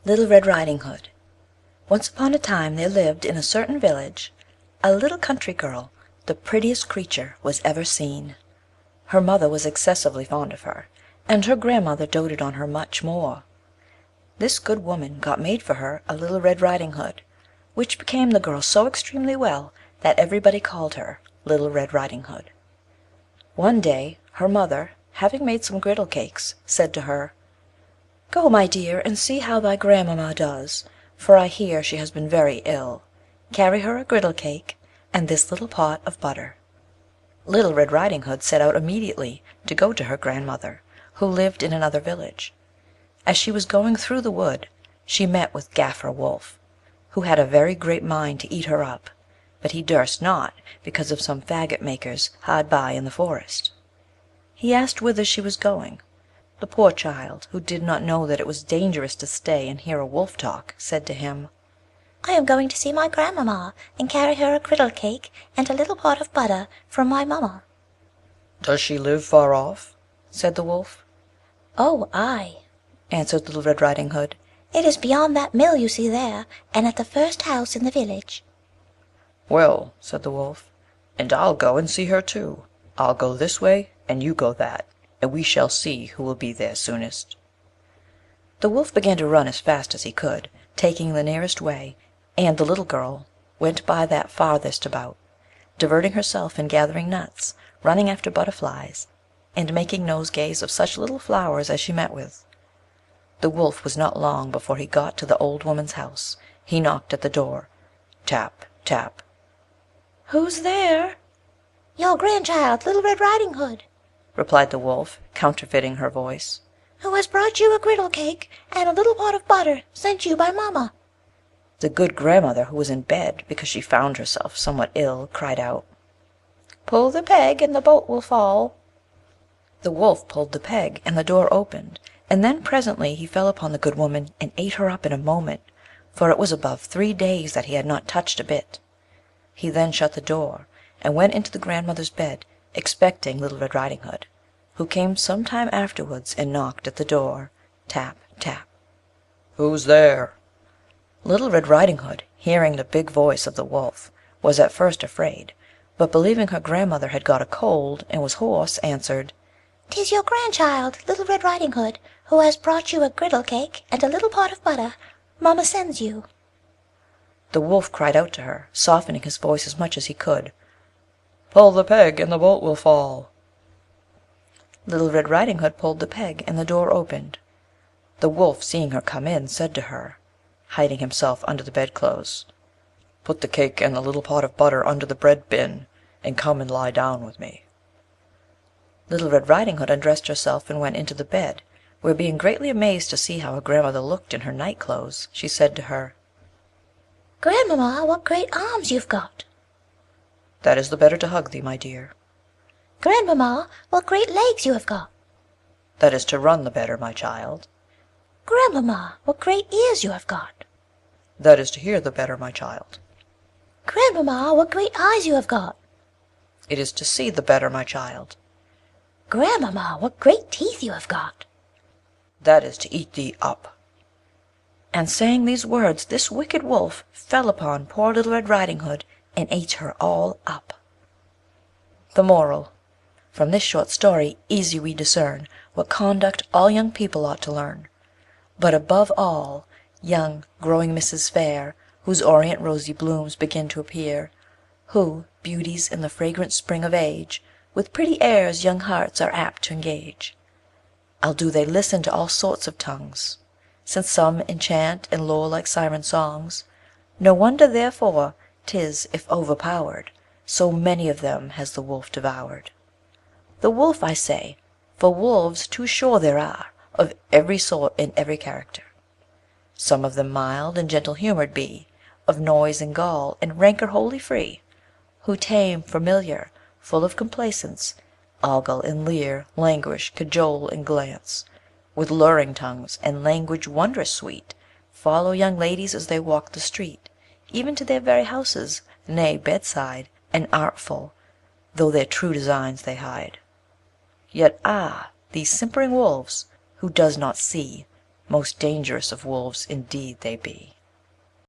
Little Red Riding Hood. Once upon a time there lived in a certain village a little country girl, the prettiest creature was ever seen. Her mother was excessively fond of her, and her grandmother doted on her much more. This good woman got made for her a little Red Riding Hood, which became the girl so extremely well that everybody called her Little Red Riding Hood. One day her mother, having made some griddle cakes, said to her, "Go, my dear, and see how thy grandmamma does, for I hear she has been very ill. Carry her a griddle cake and this little pot of butter." Little Red Riding Hood set out immediately to go to her grandmother, who lived in another village. As she was going through the wood, she met with Gaffer Wolf, who had a very great mind to eat her up, but he durst not because of some faggot makers hard by in the forest. He asked whither she was going. The poor child, who did not know that it was dangerous to stay and hear a wolf talk, said to him, "I am going to see my grandmamma, and carry her a griddle cake and a little pot of butter from my mamma." "Does she live far off?" said the wolf. "Oh, aye," answered Little Red Riding Hood. "it is beyond that mill you see there, and at the first house in the village." "Well," said the wolf, "and I'll go and see her too. I'll go this way and you go that, and we shall see who will be there soonest." The wolf began to run as fast as he could, taking the nearest way, and the little girl went by that farthest about, diverting herself in gathering nuts, running after butterflies, and making nosegays of such little flowers as she met with. The wolf was not long before he got to the old woman's house. He knocked at the door. Tap, tap. "Who's there?" "Your grandchild, Little Red Riding Hood," replied the wolf, counterfeiting her voice, "who has brought you a griddle cake and a little pot of butter sent you by mamma." The good grandmother, who was in bed because she found herself somewhat ill, cried out, "Pull the peg and the bolt will fall." The wolf pulled the peg, and the door opened, and then presently he fell upon the good woman and ate her up in a moment, for it was above 3 days that he had not touched a bit. He then shut the door, and went into the grandmother's bed, expecting Little Red Riding Hood, who came some time afterwards and knocked at the door. Tap, tap. "Who's there?" Little Red Riding Hood, hearing the big voice of the wolf, was at first afraid, but believing her grandmother had got a cold and was hoarse, answered, "'Tis your grandchild, Little Red Riding Hood, who has brought you a griddle cake and a little pot of butter. Mamma sends you." The wolf cried out to her, softening his voice as much as he could, "Pull the peg and the bolt will fall." Little Red Riding Hood pulled the peg, and the door opened. The wolf, seeing her come in, said to her, hiding himself under the bedclothes, "Put the cake and the little pot of butter under the bread bin, and come and lie down with me." Little Red Riding Hood undressed herself and went into the bed, where, being greatly amazed to see how her grandmother looked in her night clothes, she said to her, "Grandmamma, what great arms you've got!" "That is the better to hug thee, my dear." "Grandmamma, what great legs you have got!" "That is to run the better, my child." "Grandmamma, what great ears you have got!" "That is to hear the better, my child." "Grandmamma, what great eyes you have got!" "It is to see the better, my child." "Grandmamma, what great teeth you have got!" "That is to eat thee up." And saying these words, this wicked wolf fell upon poor Little Red Riding Hood and ate her all up. The Moral. From this short story easy we discern what conduct all young people ought to learn. But above all, young growing Misses Fair, whose orient rosy blooms begin to appear, who, beauties in the fragrant spring of age, with pretty airs young hearts are apt to engage. I'll do they listen to all sorts of tongues, since some enchant and lure like siren songs. No wonder therefore 'tis, if overpowered, so many of them has the wolf devoured. The wolf I say, for wolves too sure there are, of every sort and every character. Some of them mild and gentle humoured be, of noise and gall, and rancour wholly free, who tame, familiar, full of complaisance, ogle and leer, languish, cajole and glance, with luring tongues and language wondrous sweet, follow young ladies as they walk the street, even to their very houses, nay bedside, and artful, though their true designs they hide. Yet these simpering wolves, who does not see, Most dangerous of wolves indeed they be.